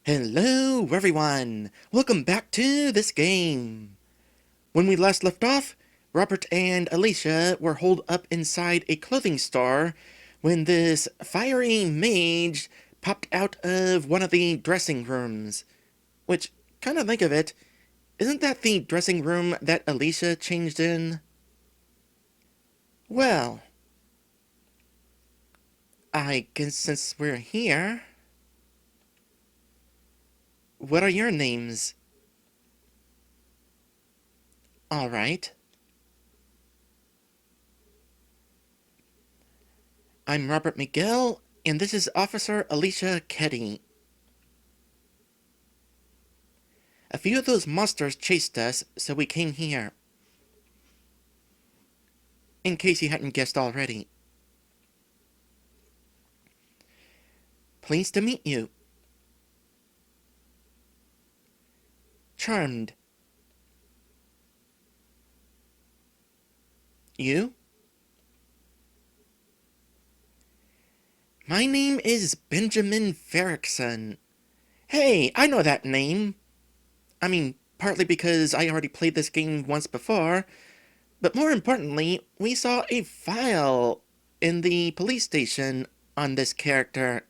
Hello everyone! Welcome back to this game! When we last left off, Robert and Alicia were holed up inside a clothing store when this fiery mage popped out of one of the dressing rooms. Which, kind of think of it, isn't that the dressing room that Alicia changed in? Well, I guess since we're here, what are your names? Alright. I'm Robert Miguel, and this is Officer Alicia Keddy. A few of those monsters chased us, so we came here. In case you hadn't guessed already. Pleased to meet you. Charmed. You? My name is Benjamin Ferrickson. Hey, I know that name. I mean, partly because I already played this game once before, but more importantly, we saw a file in the police station on this character.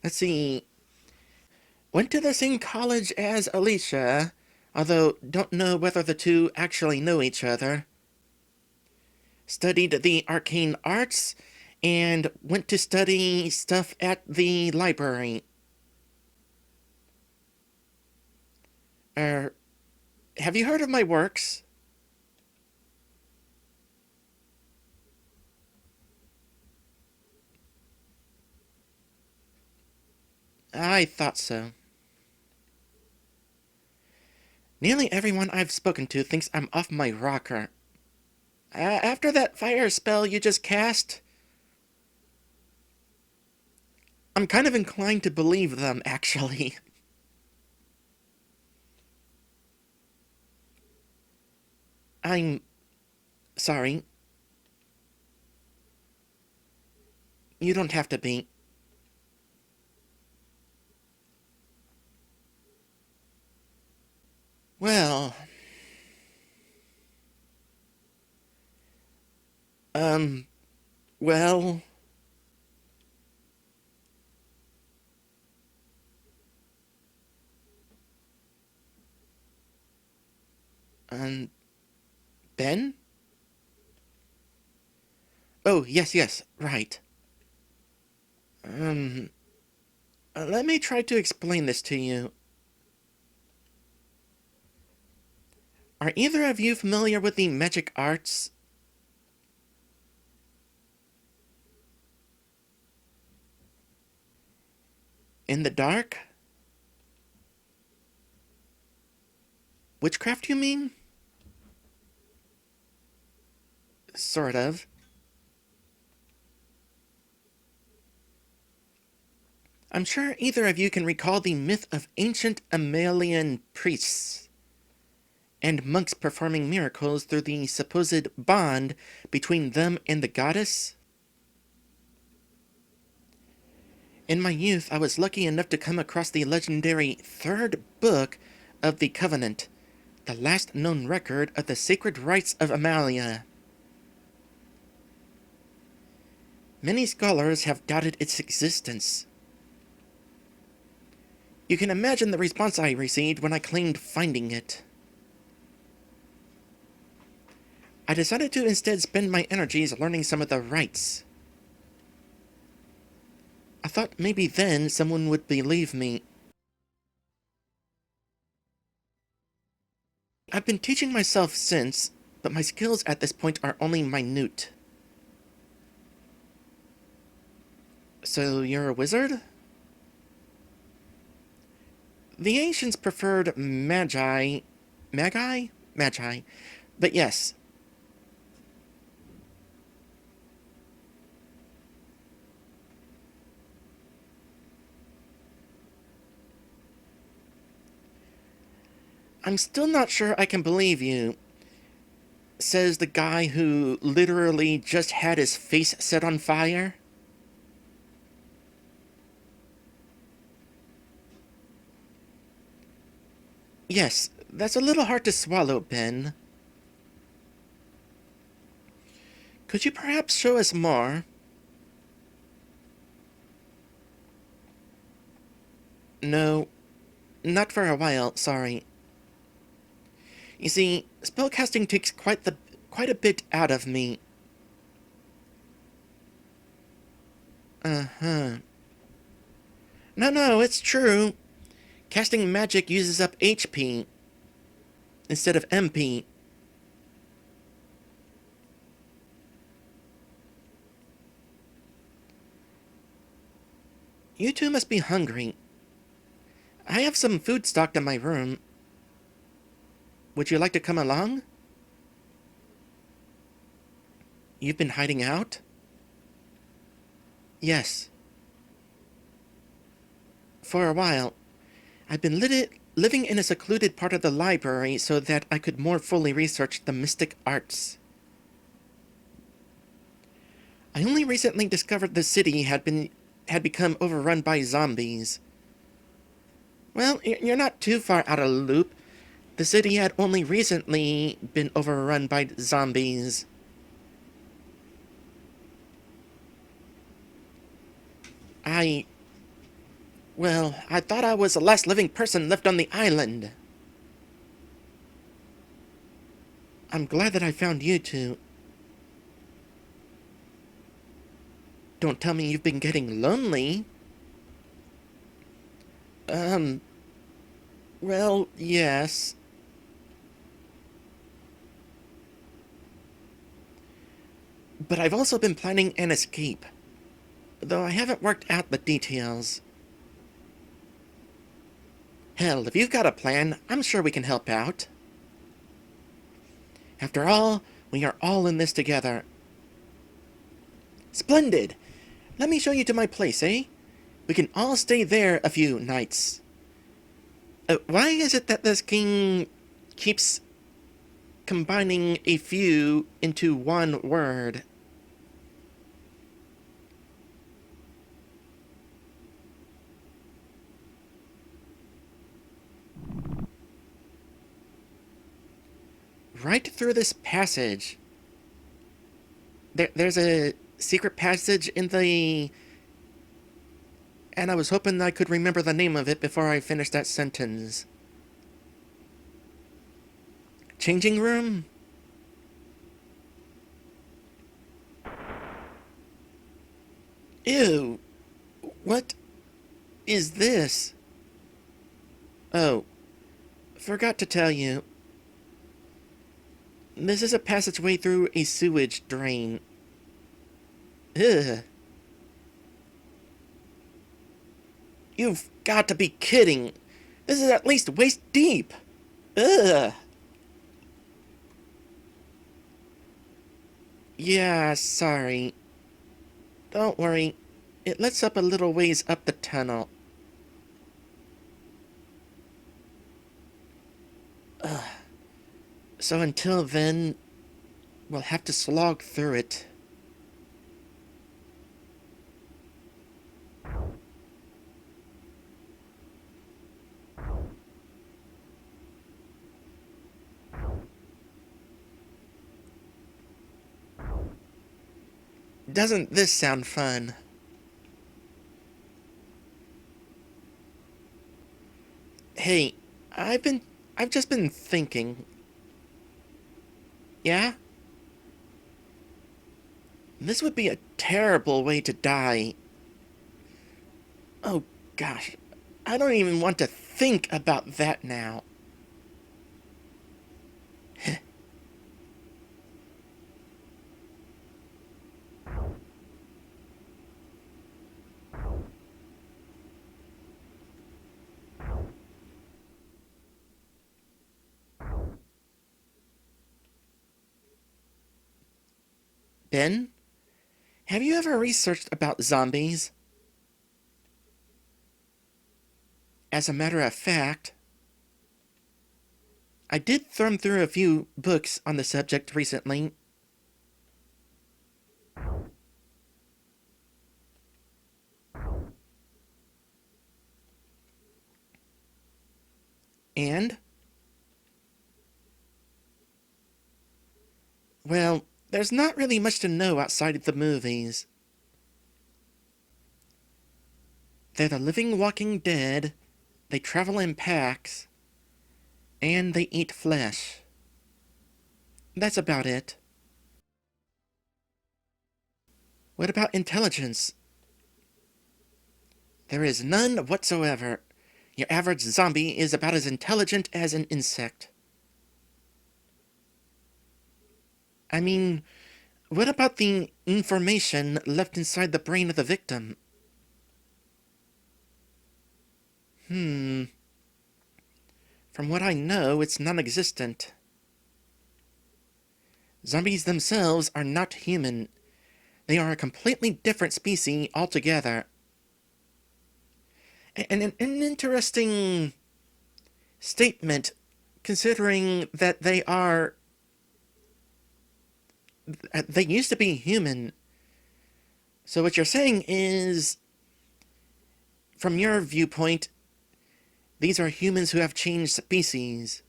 Let's see. Went to the same college as Alicia, although don't know whether the two actually know each other. Studied the arcane arts, and went to study stuff at the library. Have you heard of my works? I thought so. Nearly everyone I've spoken to thinks I'm off my rocker. After that fire spell you just cast, I'm kind of inclined to believe them, actually. I'm sorry. You don't have to be. Well, um, well, um, Ben? Oh, yes, right. Um, let me try to explain this to you. Are either of you familiar with the magic arts? In the dark? Witchcraft, you mean? Sort of. I'm sure either of you can recall the myth of ancient Amalian priests and monks performing miracles through the supposed bond between them and the goddess? In my youth, I was lucky enough to come across the legendary third book of the Covenant, the last known record of the sacred rites of Amalia. Many scholars have doubted its existence. You can imagine the response I received when I claimed finding it. I decided to instead spend my energies learning some of the rites. I thought maybe then someone would believe me. I've been teaching myself since, but my skills at this point are only minute. So you're a wizard? The ancients preferred magi. Magi? Magi. But yes. I'm still not sure I can believe you, says the guy who literally just had his face set on fire. Yes, that's a little hard to swallow, Ben. Could you perhaps show us more? No, not for a while, sorry. You see, spellcasting takes quite a bit out of me. Uh-huh. No, it's true. Casting magic uses up HP instead of MP. You two must be hungry. I have some food stocked in my room. Would you like to come along? You've been hiding out? Yes. For a while. I've been living in a secluded part of the library so that I could more fully research the mystic arts. I only recently discovered the city had become overrun by zombies. Well, you're not too far out of the loop. The city had only recently been overrun by zombies. I... Well, I thought I was the last living person left on the island. I'm glad that I found you two. Don't tell me you've been getting lonely. Um, well, yes. But I've also been planning an escape. Though I haven't worked out the details. Hell, if you've got a plan, I'm sure we can help out. After all, we are all in this together. Splendid! Let me show you to my place, eh? We can all stay there a few nights. Why is it that this king keeps combining a few into one word? Right through this passage. There's a secret passage in the... And I was hoping I could remember the name of it before I finished that sentence. Changing room? Ew. What is this? Oh, forgot to tell you. This is a passageway through a sewage drain. Ugh. You've got to be kidding. This is at least waist deep. Ugh. Yeah, sorry. Don't worry. It lets up a little ways up the tunnel. Ugh. So until then, we'll have to slog through it. Doesn't this sound fun? Hey, I've been... I've just been thinking. Yeah? This would be a terrible way to die. Oh, gosh. I don't even want to think about that now. Ben? Have you ever researched about zombies? As a matter of fact, I did thumb through a few books on the subject recently. And Well, there's not really much to know outside of the movies. They're the living walking dead, they travel in packs, and they eat flesh. That's about it. What about intelligence? There is none whatsoever. Your average zombie is about as intelligent as an insect. I mean, what about the information left inside the brain of the victim? From what I know, it's non-existent. Zombies themselves are not human. They are a completely different species altogether. And an interesting statement, considering that they used to be human. So what you're saying is, from your viewpoint, these are humans who have changed species.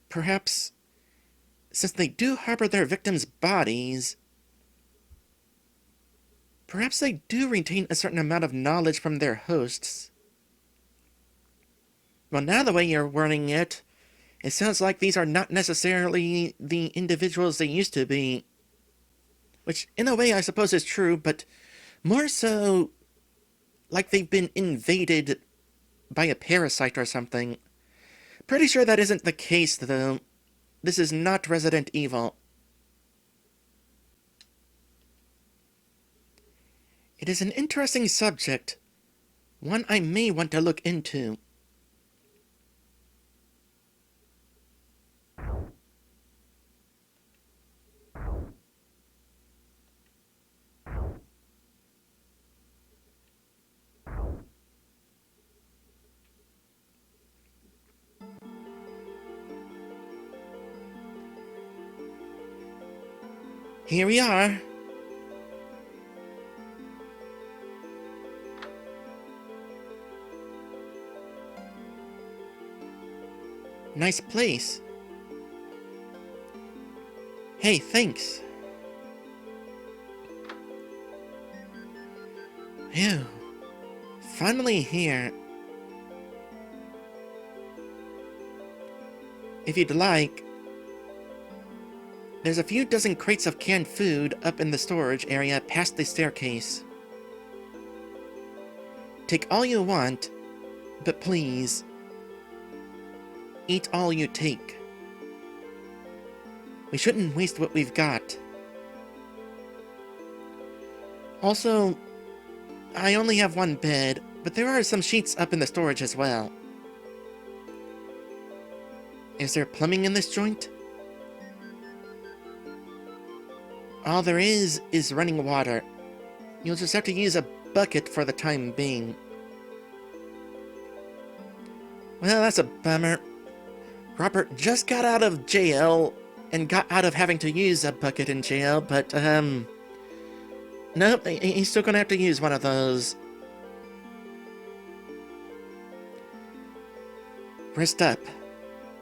Perhaps, since they do harbor their victims' bodies, perhaps they do retain a certain amount of knowledge from their hosts. Well, now the way you're wording it, it sounds like these are not necessarily the individuals they used to be. Which, in a way, I suppose is true, but more so like they've been invaded by a parasite or something. Pretty sure that isn't the case, though. This is not Resident Evil. It is an interesting subject, one I may want to look into. Here we are. Nice place. Hey, thanks. Phew. Finally here. If you'd like, there's a few dozen crates of canned food up in the storage area past the staircase. Take all you want, but please, eat all you take. We shouldn't waste what we've got. Also, I only have one bed, but there are some sheets up in the storage as well. Is there plumbing in this joint? All there is running water. You'll just have to use a bucket for the time being. Well, that's a bummer. Robert just got out of jail and got out of having to use a bucket in jail, but, nope, he's still gonna have to use one of those. Rest up.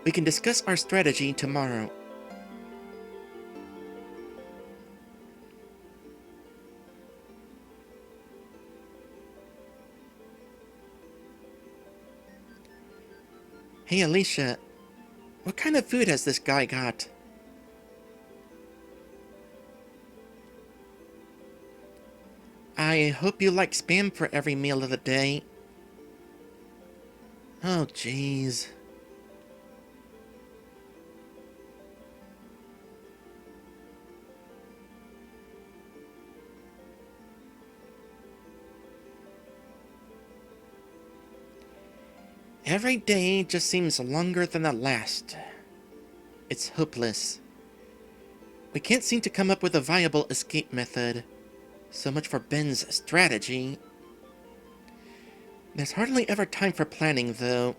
We can discuss our strategy tomorrow. Hey, Alicia. What kind of food has this guy got? I hope you like Spam for every meal of the day. Oh, jeez. Every day just seems longer than the last. It's hopeless. We can't seem to come up with a viable escape method. So much for Ben's strategy. There's hardly ever time for planning, though.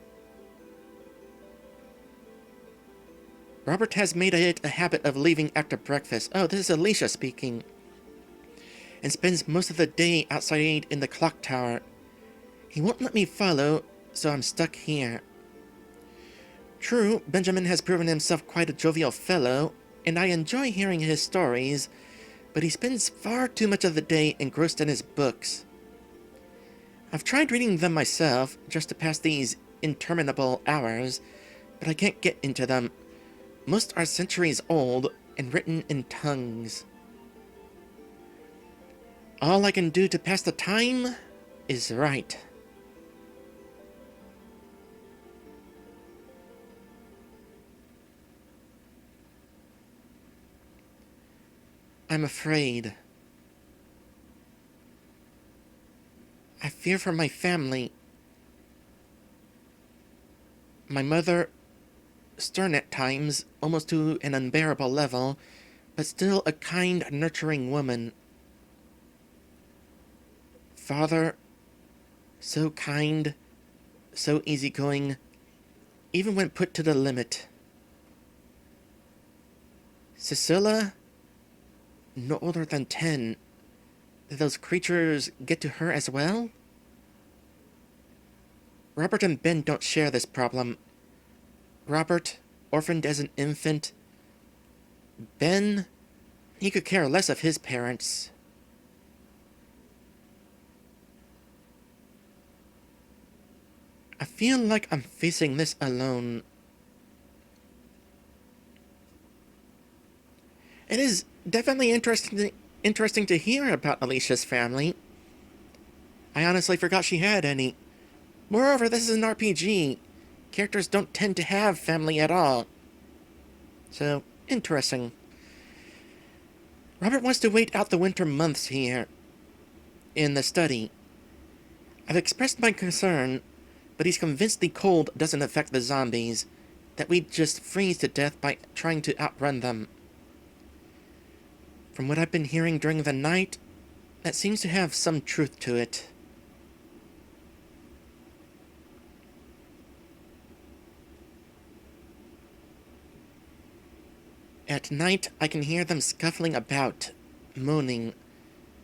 Robert has made it a habit of leaving after breakfast. Oh, this is Alicia speaking. And spends most of the day outside in the clock tower. He won't let me follow, so I'm stuck here. True, Benjamin has proven himself quite a jovial fellow, and I enjoy hearing his stories, but he spends far too much of the day engrossed in his books. I've tried reading them myself, just to pass these interminable hours, but I can't get into them. Most are centuries old, and written in tongues. All I can do to pass the time is write. I'm afraid. I fear for my family. My mother, stern at times, almost to an unbearable level, but still a kind, nurturing woman. Father, so kind, so easygoing, even when put to the limit. Cecilia, no older than 10. Did those creatures get to her as well? Robert and Ben don't share this problem. Robert, orphaned as an infant. Ben, he could care less of his parents. I feel like I'm facing this alone. It is definitely interesting to hear about Alicia's family. I honestly forgot she had any. Moreover, this is an RPG. Characters don't tend to have family at all. So, interesting. Robert wants to wait out the winter months here, in the study. I've expressed my concern, but he's convinced the cold doesn't affect the zombies, that we'd just freeze to death by trying to outrun them. From what I've been hearing during the night, that seems to have some truth to it. At night, I can hear them scuffling about, moaning,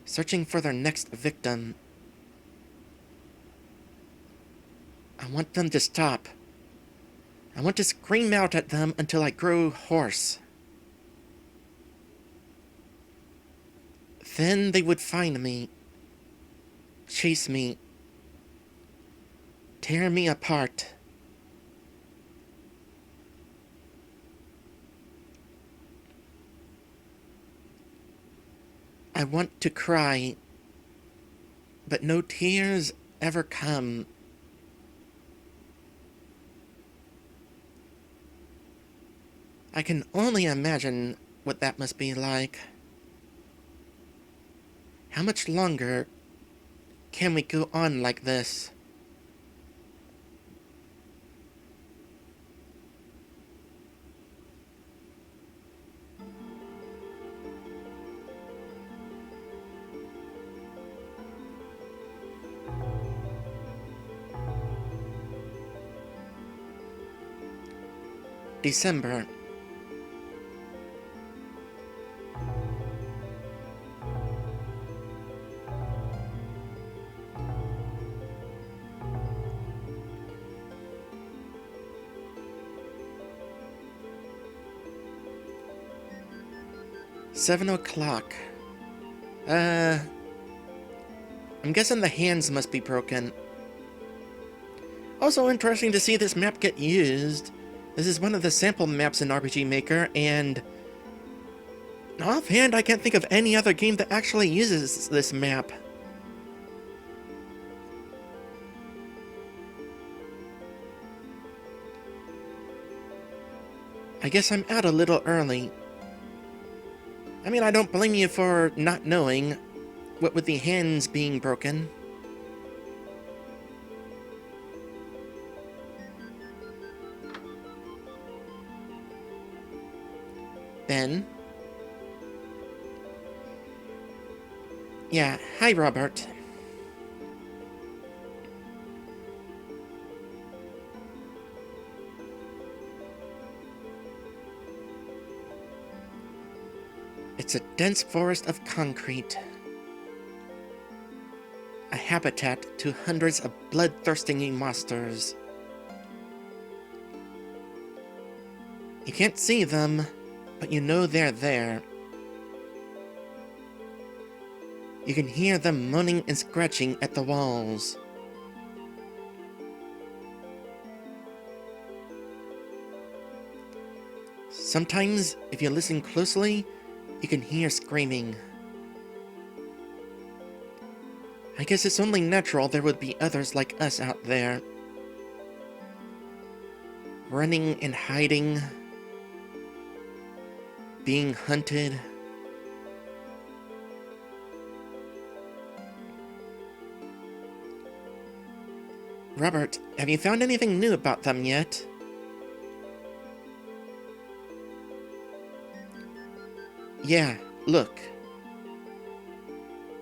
searching for their next victim. I want them to stop. I want to scream out at them until I grow hoarse. Then they would find me, chase me, tear me apart. I want to cry, but no tears ever come. I can only imagine what that must be like. How much longer can we go on like this? December. $7 o'clock. I'm guessing the hands must be broken. Also interesting to see this map get used. This is one of the sample maps in RPG Maker, and offhand I can't think of any other game that actually uses this map. I guess I'm out a little early. I mean, I don't blame you for not knowing, what with the hands being broken. Ben? Yeah, hi Robert. It's a dense forest of concrete. A habitat to hundreds of bloodthirsty monsters. You can't see them, but you know they're there. You can hear them moaning and scratching at the walls. Sometimes, if you listen closely, you can hear screaming. I guess it's only natural there would be others like us out there. Running and hiding. Being hunted. Robert, have you found anything new about them yet? Yeah, look.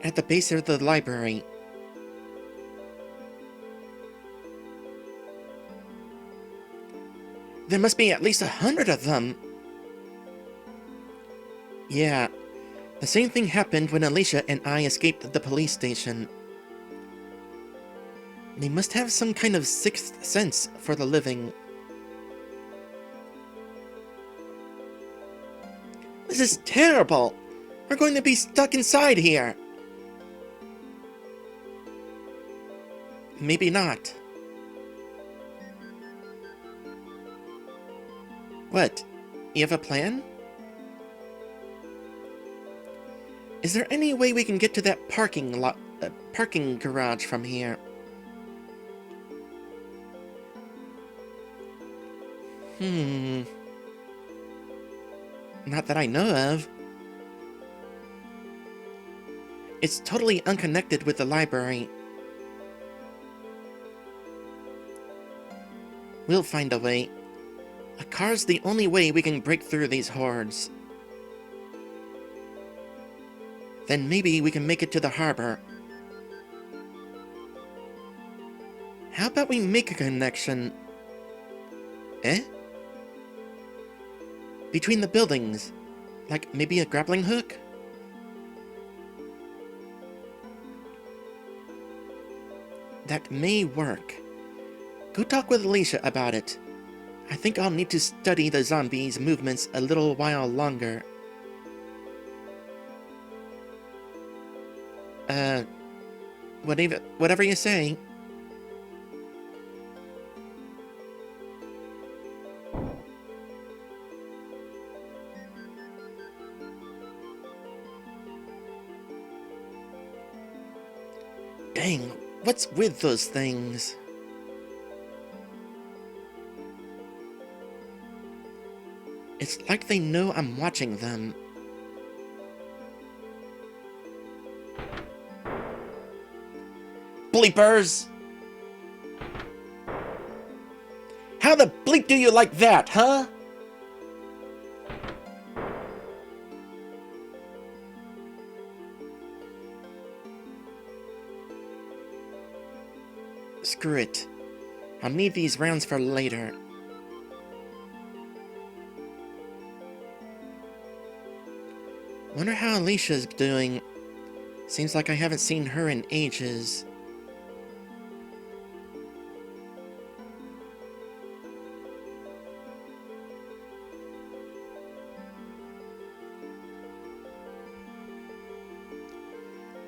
At the base of the library. There must be at least 100 of them. Yeah, the same thing happened when Alicia and I escaped the police station. They must have some kind of sixth sense for the living. This is terrible! We're going to be stuck inside here! Maybe not. What? You have a plan? Is there any way we can get to that parking garage from here? Not that I know of. It's totally unconnected with the library. We'll find a way. A car's the only way we can break through these hordes. Then maybe we can make it to the harbor. How about we make a connection? Eh? Between the buildings. Like maybe a grappling hook? That may work. Go talk with Alicia about it. I think I'll need to study the zombies' movements a little while longer. Whatever you say. Dang, what's with those things? It's like they know I'm watching them. Bleepers! How the bleep do you like that, huh? Screw it. I'll need these rounds for later. Wonder how Alicia's doing. Seems like I haven't seen her in ages.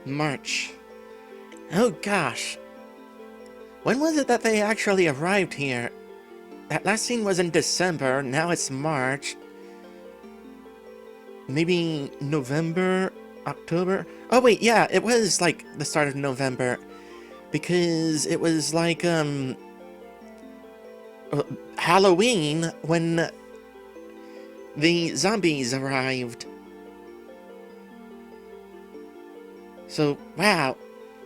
March. Oh gosh. When was it that they actually arrived here? That last scene was in December, now it's March. Maybe November, October? Oh wait, yeah, it was like the start of November. Because it was like, Halloween when the zombies arrived. So, wow.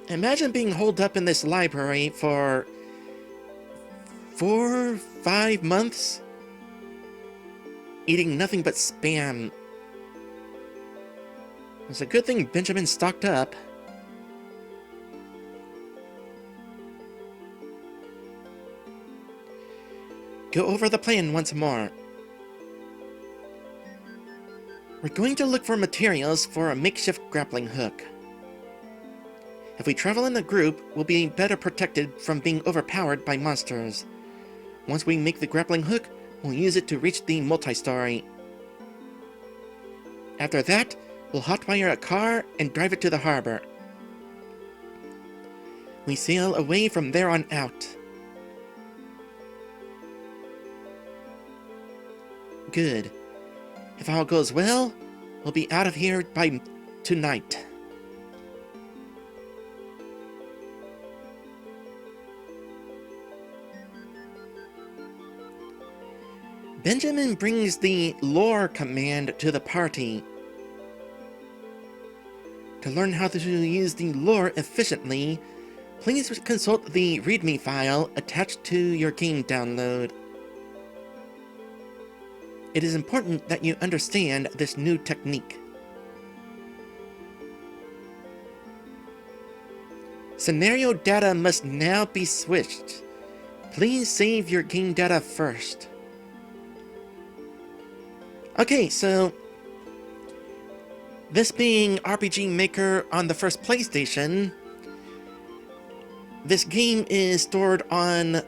Imagine being holed up in this library for 4-5 months, eating nothing but spam. It's a good thing Benjamin stocked up. Go over the plan once more. We're going to look for materials for a makeshift grappling hook. If we travel in a group, we'll be better protected from being overpowered by monsters. Once we make the grappling hook, We'll use it to reach the multi-story. After that, we'll hotwire a car and drive it to the harbor. We sail away from there on out. Good. If all goes well, we'll be out of here by tonight. Benjamin brings the lore command to the party. To learn how to use the lore efficiently, please consult the README file attached to your game download. It is important that you understand this new technique. Scenario data must now be switched. Please save your game data first. Okay, so this being RPG Maker on the first PlayStation, this game is stored on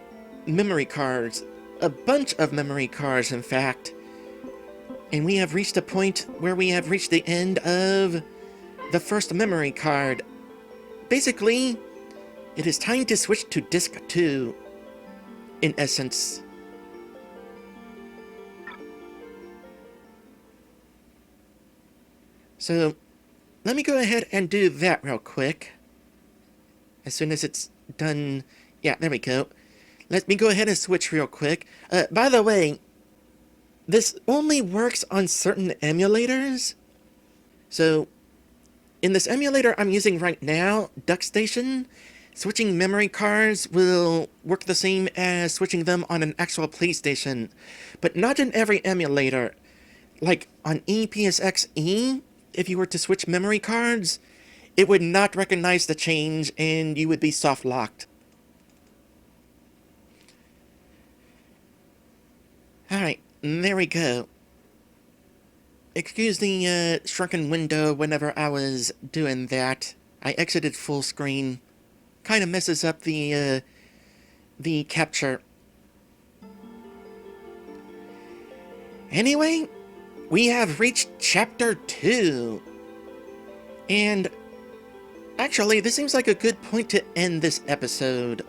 memory cards. A bunch of memory cards, in fact. And we have reached a point where we have reached the end of the first memory card. Basically, it is time to switch to Disc 2, in essence. So, let me go ahead and do that real quick. As soon as it's done... Yeah, there we go. Let me go ahead and switch real quick. By the way, this only works on certain emulators. So, in this emulator I'm using right now, DuckStation, switching memory cards will work the same as switching them on an actual PlayStation. But not in every emulator. Like, on EPSXE, if you were to switch memory cards, it would not recognize the change and you would be soft-locked. Alright, there we go. Excuse the shrunken window whenever I was doing that. I exited full screen. Kind of messes up the capture. Anyway, we have reached Chapter 2. And actually, this seems like a good point to end this episode.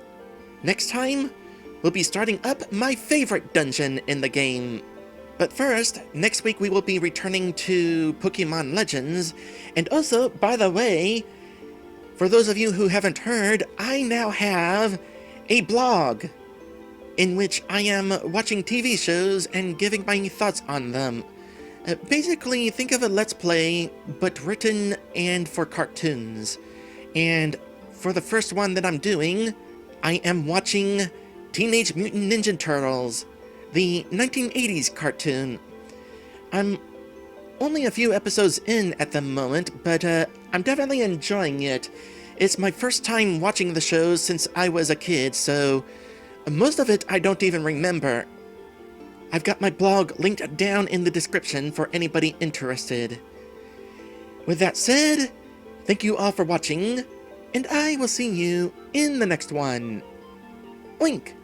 Next time, we'll be starting up my favorite dungeon in the game. But first, next week we will be returning to Pokemon Legends. And also, by the way, for those of you who haven't heard, I now have a blog in which I am watching TV shows and giving my thoughts on them. Basically, think of a Let's Play, but written and for cartoons. And for the first one that I'm doing, I am watching Teenage Mutant Ninja Turtles, the 1980s cartoon. I'm only a few episodes in at the moment, but I'm definitely enjoying it. It's my first time watching the show since I was a kid, so most of it I don't even remember. I've got my blog linked down in the description for anybody interested. With that said, thank you all for watching, and I will see you in the next one. Wink!